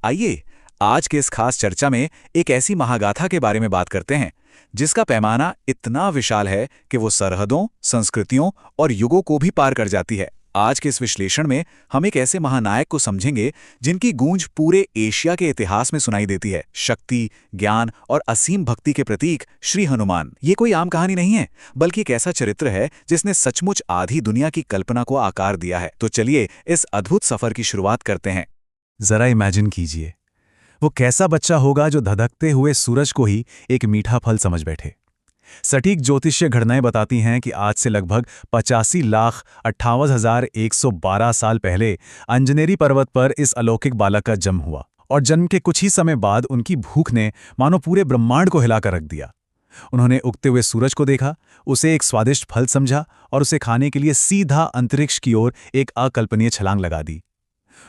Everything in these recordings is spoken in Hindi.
आइए आज के इस खास चर्चा में एक ऐसी महागाथा के बारे में बात करते हैं जिसका पैमाना इतना विशाल है कि वो सरहदों, संस्कृतियों और युगों को भी पार कर जाती है। आज के इस विश्लेषण में हम एक ऐसे महानायक को समझेंगे जिनकी गूंज पूरे एशिया के इतिहास में सुनाई देती है। शक्ति, ज्ञान और असीम भक्ति के प्रतीक श्री हनुमान। ये कोई आम कहानी नहीं है, बल्कि एक ऐसा चरित्र है जिसने सचमुच आधी दुनिया की कल्पना को आकार दिया है। तो चलिए इस अद्भुत सफर की शुरुआत करते हैं। जरा इमेजिन कीजिए, वो कैसा बच्चा होगा जो धधकते हुए सूरज को ही एक मीठा फल समझ बैठे। सटीक ज्योतिषीय घटनाएं बताती हैं कि आज से लगभग 85,58,112 साल पहले अंजनेरी पर्वत पर इस अलौकिक बालक का जन्म हुआ, और जन्म के कुछ ही समय बाद उनकी भूख ने मानो पूरे ब्रह्मांड को हिलाकर रख दिया। उन्होंने उगते हुए सूरज को देखा, उसे एक स्वादिष्ट फल समझा और उसे खाने के लिए सीधा अंतरिक्ष की ओर एक अकल्पनीय छलांग लगा दी।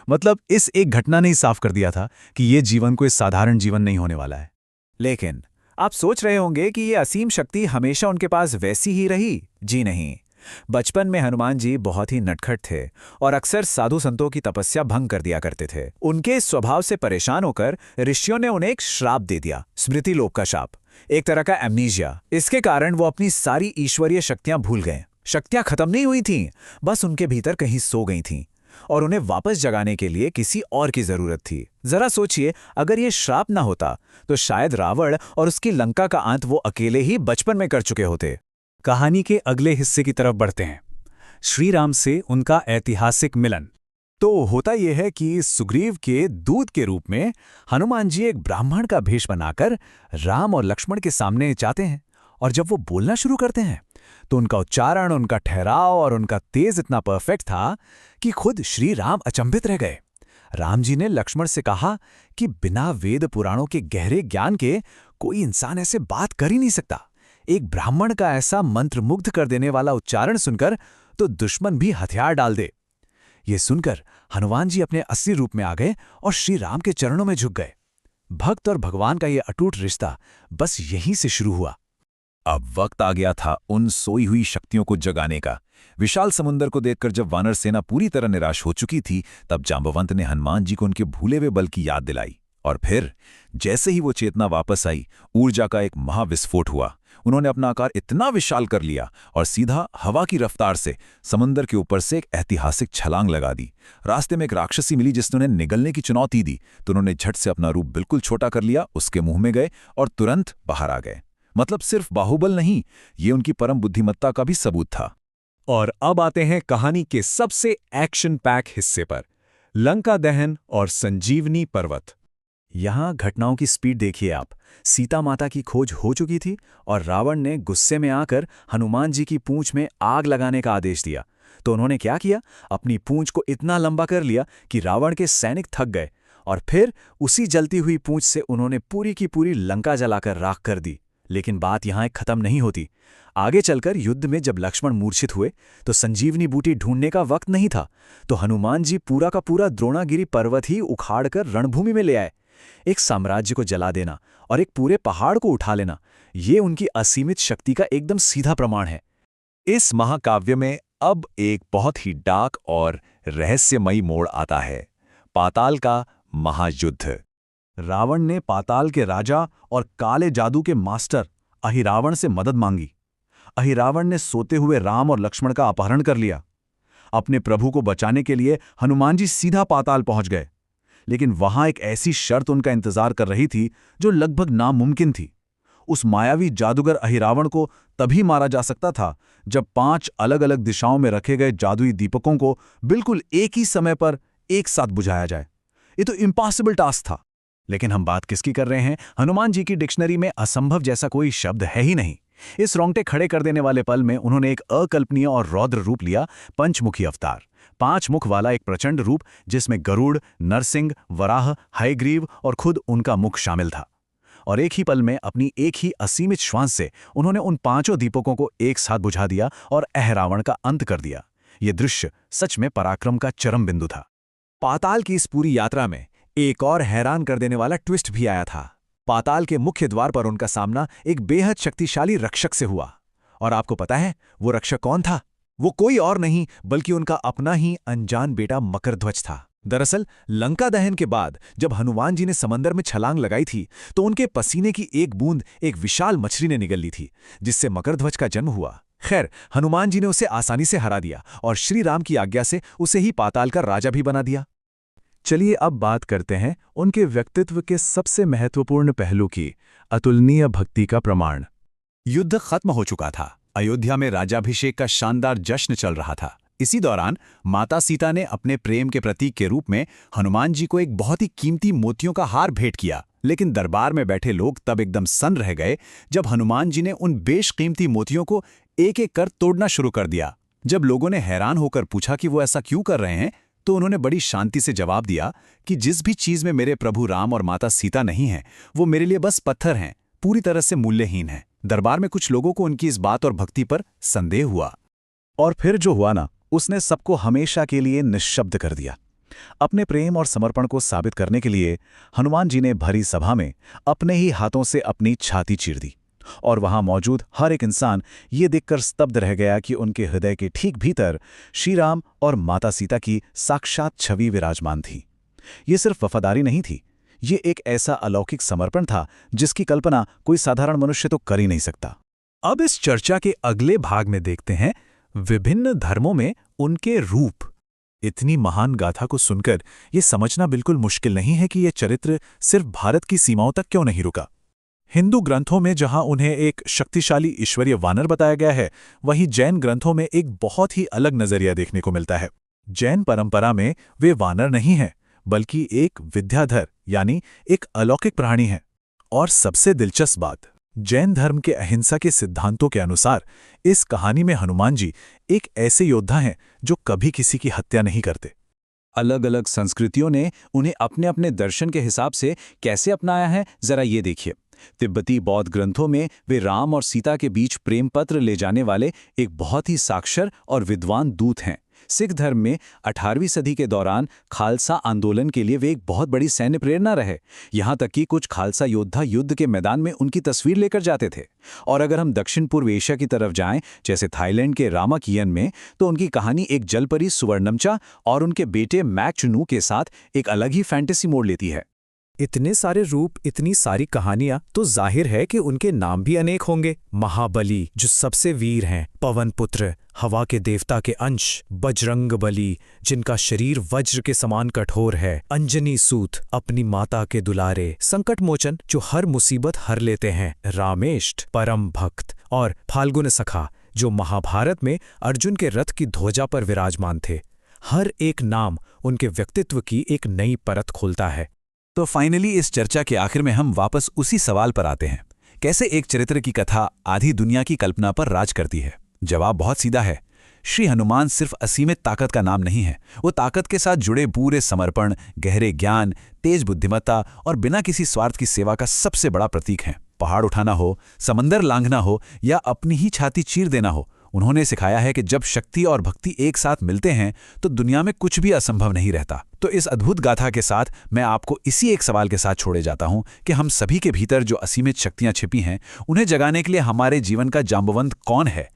मतलब इस एक घटना ने ही साफ कर दिया था कि ये जीवन कोई साधारण जीवन नहीं होने वाला है। लेकिन आप सोच रहे होंगे कि ये असीम शक्ति हमेशा उनके पास वैसी ही रही। जी नहीं। बचपन में हनुमान जी बहुत ही नटखट थे और अक्सर साधु संतों की तपस्या भंग कर दिया करते थे। उनके इस स्वभाव से परेशान होकर ऋषियों ने उन्हें एक श्राप दे दिया, स्मृति लोप का शाप, एक तरह का एमनीजिया। इसके कारण वो अपनी सारी ईश्वरीय शक्तियां भूल गए। शक्तियां खत्म नहीं हुई थीं, बस उनके भीतर कहीं सो गई थीं और उन्हें वापस जगाने के लिए किसी और की जरूरत थी। जरा सोचिए, अगर ये श्राप ना होता तो शायद रावण और उसकी लंका का अंत वो अकेले ही बचपन में कर चुके होते। कहानी के अगले हिस्से की तरफ बढ़ते हैं, श्री राम से उनका ऐतिहासिक मिलन। तो होता यह है कि सुग्रीव के दूत के रूप में हनुमान जी एक ब्राह्मण का भेष बनाकर राम और लक्ष्मण के सामने जाते हैं, और जब वो बोलना शुरू करते हैं तो उनका उच्चारण, उनका ठहराव और उनका तेज इतना परफेक्ट था कि खुद श्री राम अचंभित रह गए। राम जी ने लक्ष्मण से कहा कि बिना वेद पुराणों के गहरे ज्ञान के कोई इंसान ऐसे बात कर ही नहीं सकता। एक ब्राह्मण का ऐसा मंत्रमुग्ध कर देने वाला उच्चारण सुनकर तो दुश्मन भी हथियार डाल दे। ये सुनकर हनुमान जी अपने असली रूप में आ गए और श्री राम के चरणों में झुक गए। भक्त और भगवान का ये अटूट रिश्ता बस यहीं से शुरू हुआ। अब वक्त आ गया था उन सोई हुई शक्तियों को जगाने का। विशाल समुद्र को देखकर जब वानर सेना पूरी तरह निराश हो चुकी थी, तब जांबवंत ने हनुमान जी को उनके भूले हुए बल की याद दिलाई। और फिर जैसे ही वो चेतना वापस आई, ऊर्जा का एक महाविस्फोट हुआ। उन्होंने अपना आकार इतना विशाल कर लिया और सीधा हवा की रफ्तार से समुद्र के ऊपर से एक ऐतिहासिक छलांग लगा दी। रास्ते में एक राक्षसी मिली जिसने उन्हें निगलने की चुनौती दी, तो उन्होंने झट से अपना रूप बिल्कुल छोटा कर लिया, उसके मुंह में गए और तुरंत बाहर आ गए। मतलब सिर्फ बाहुबल नहीं, ये उनकी परम बुद्धिमत्ता का भी सबूत था। और अब आते हैं कहानी के सबसे एक्शन पैक हिस्से पर, लंका दहन और संजीवनी पर्वत। यहां घटनाओं की स्पीड देखिए आप। सीता माता की खोज हो चुकी थी और रावण ने गुस्से में आकर हनुमान जी की पूंछ में आग लगाने का आदेश दिया। तो उन्होंने क्या किया, अपनी पूंछ को इतना लंबा कर लिया कि रावण के सैनिक थक गए, और फिर उसी जलती हुई पूंछ से उन्होंने पूरी की पूरी लंका जलाकर राख कर दी। लेकिन बात यहां एक खत्म नहीं होती। आगे चलकर युद्ध में जब लक्ष्मण मूर्छित हुए तो संजीवनी बूटी ढूंढने का वक्त नहीं था, तो हनुमान जी पूरा का पूरा द्रोणागिरी पर्वत ही उखाड़कर रणभूमि में ले आए। एक साम्राज्य को जला देना और एक पूरे पहाड़ को उठा लेना, ये उनकी असीमित शक्ति का एकदम सीधा प्रमाण है। इस महाकाव्य में अब एक बहुत ही डार्क और रहस्यमयी मोड़ आता है, पाताल का महायुद्ध। रावण ने पाताल के राजा और काले जादू के मास्टर अहिरावण से मदद मांगी। अहिरावण ने सोते हुए राम और लक्ष्मण का अपहरण कर लिया। अपने प्रभु को बचाने के लिए हनुमान जी सीधा पाताल पहुंच गए, लेकिन वहां एक ऐसी शर्त उनका इंतजार कर रही थी जो लगभग नामुमकिन थी। उस मायावी जादूगर अहिरावण को तभी मारा जा सकता था जब 5 अलग अलग दिशाओं में रखे गए जादुई दीपकों को बिल्कुल एक ही समय पर एक साथ बुझाया जाए। ये तो इम्पॉसिबल टास्क था। लेकिन हम बात किसकी कर रहे हैं? हनुमान जी की डिक्शनरी में असंभव जैसा कोई शब्द है ही नहीं। इस रोंगटे खड़े कर देने वाले पल में उन्होंने एक अकल्पनीय और रौद्र रूप लिया, पंचमुखी अवतार। 5 मुख वाला एक प्रचंड रूप जिसमें गरुड़, नरसिंह, वराह, हयग्रीव और खुद उनका मुख शामिल था। और एक ही पल में अपनी एक ही असीमित श्वास से उन्होंने उन 5 दीपकों को एक साथ बुझा दिया और अहिरावण का अंत कर दिया। ये दृश्य सच में पराक्रम का चरम बिंदु था। पाताल की इस पूरी यात्रा में एक और हैरान कर देने वाला ट्विस्ट भी आया था। पाताल के मुख्य द्वार पर उनका सामना एक बेहद शक्तिशाली रक्षक से हुआ। और आपको पता है वो रक्षक कौन था? वो कोई और नहीं बल्कि उनका अपना ही अनजान बेटा मकरध्वज था। दरअसल लंका दहन के बाद जब हनुमान जी ने समंदर में छलांग लगाई थी तो उनके पसीने की एक बूंद एक विशाल मछली ने निगल ली थी, जिससे मकरध्वज का जन्म हुआ। खैर, हनुमान जी ने उसे आसानी से हरा दिया और श्री राम की आज्ञा से उसे ही पाताल का राजा भी बना दिया। चलिए अब बात करते हैं उनके व्यक्तित्व के सबसे महत्वपूर्ण पहलू की, अतुलनीय भक्ति का प्रमाण। युद्ध खत्म हो चुका था। अयोध्या में राज्याभिषेक का शानदार जश्न चल रहा था। इसी दौरान माता सीता ने अपने प्रेम के प्रतीक के रूप में हनुमान जी को एक बहुत ही कीमती मोतियों का हार भेंट किया। लेकिन दरबार में बैठे लोग तब एकदम सन्न रह गए जब हनुमान जी ने उन बेशकीमती मोतियों को एक एक कर तोड़ना शुरू कर दिया। जब लोगों ने हैरान होकर पूछा कि वो ऐसा क्यों कर रहे हैं, तो उन्होंने बड़ी शांति से जवाब दिया कि जिस भी चीज में मेरे प्रभु राम और माता सीता नहीं हैं, वो मेरे लिए बस पत्थर हैं, पूरी तरह से मूल्यहीन हैं। दरबार में कुछ लोगों को उनकी इस बात और भक्ति पर संदेह हुआ। और फिर जो हुआ ना, उसने सबको हमेशा के लिए निश्शब्द कर दिया। अपने प्रेम और समर्पण को साबित करने के लिए हनुमान जी ने भरी सभा में अपने ही हाथों से अपनी छाती चीर दी, और वहां मौजूद हर एक इंसान ये देखकर स्तब्ध रह गया कि उनके हृदय के ठीक भीतर श्री राम और माता सीता की साक्षात छवि विराजमान थी। ये सिर्फ वफादारी नहीं थी, ये एक ऐसा अलौकिक समर्पण था जिसकी कल्पना कोई साधारण मनुष्य तो कर ही नहीं सकता। अब इस चर्चा के अगले भाग में देखते हैं विभिन्न धर्मों में उनके रूप। इतनी महान गाथा को सुनकर ये समझना बिल्कुल मुश्किल नहीं है कि ये चरित्र सिर्फ भारत की सीमाओं तक क्यों नहीं रुका। हिंदू ग्रंथों में जहां उन्हें एक शक्तिशाली ईश्वरीय वानर बताया गया है, वहीं जैन ग्रंथों में एक बहुत ही अलग नजरिया देखने को मिलता है। जैन परंपरा में वे वानर नहीं हैं, बल्कि एक विद्याधर यानी एक अलौकिक प्राणी है। और सबसे दिलचस्प बात, जैन धर्म के अहिंसा के सिद्धांतों के अनुसार इस कहानी में हनुमान जी एक ऐसे योद्धा हैं जो कभी किसी की हत्या नहीं करते। अलग अलग संस्कृतियों ने उन्हें अपने अपने दर्शन के हिसाब से कैसे अपनाया है, जरा ये देखिए। तिब्बती बौद्ध ग्रंथों में वे राम और सीता के बीच प्रेम पत्र ले जाने वाले एक बहुत ही साक्षर और विद्वान दूत हैं। सिख धर्म में 18वीं सदी के दौरान खालसा आंदोलन के लिए वे एक बहुत बड़ी सैन्य प्रेरणा रहे। यहाँ तक कि कुछ खालसा योद्धा युद्ध के मैदान में उनकी तस्वीर लेकर जाते थे। और अगर हम दक्षिण पूर्व एशिया की तरफ जाएं, जैसे थाईलैंड के रामाकियन में, तो उनकी कहानी एक जलपरी सुवर्णमचा और उनके बेटे मैकचुनू के साथ एक अलग ही फैंटेसी मोड़ लेती है। इतने सारे रूप, इतनी सारी कहानियां, तो जाहिर है कि उनके नाम भी अनेक होंगे। महाबली जो सबसे वीर हैं, पवन पुत्र हवा के देवता के अंश, बजरंगबली जिनका शरीर वज्र के समान कठोर है, अंजनी सूत अपनी माता के दुलारे, संकट मोचन जो हर मुसीबत हर लेते हैं, रामेष्ठ परम भक्त, और फाल्गुन सखा जो महाभारत में अर्जुन के रथ की ध्वजा पर विराजमान थे। हर एक नाम उनके व्यक्तित्व की एक नई परत खोलता है। तो फाइनली इस चर्चा के आखिर में हम वापस उसी सवाल पर आते हैं, कैसे एक चरित्र की कथा आधी दुनिया की कल्पना पर राज करती है। जवाब बहुत सीधा है। श्री हनुमान सिर्फ असीमित ताकत का नाम नहीं है, वो ताकत के साथ जुड़े पूरे समर्पण, गहरे ज्ञान, तेज बुद्धिमत्ता और बिना किसी स्वार्थ की सेवा का सबसे बड़ा प्रतीक हैं। पहाड़ उठाना हो, समंदर लांघना हो या अपनी ही छाती चीर देना हो, उन्होंने सिखाया है कि जब शक्ति और भक्ति एक साथ मिलते हैं तो दुनिया में कुछ भी असंभव नहीं रहता। तो इस अद्भुत गाथा के साथ मैं आपको इसी एक सवाल के साथ छोड़े जाता हूं कि हम सभी के भीतर जो असीमित शक्तियां छिपी हैं, उन्हें जगाने के लिए हमारे जीवन का जांबवंत कौन है।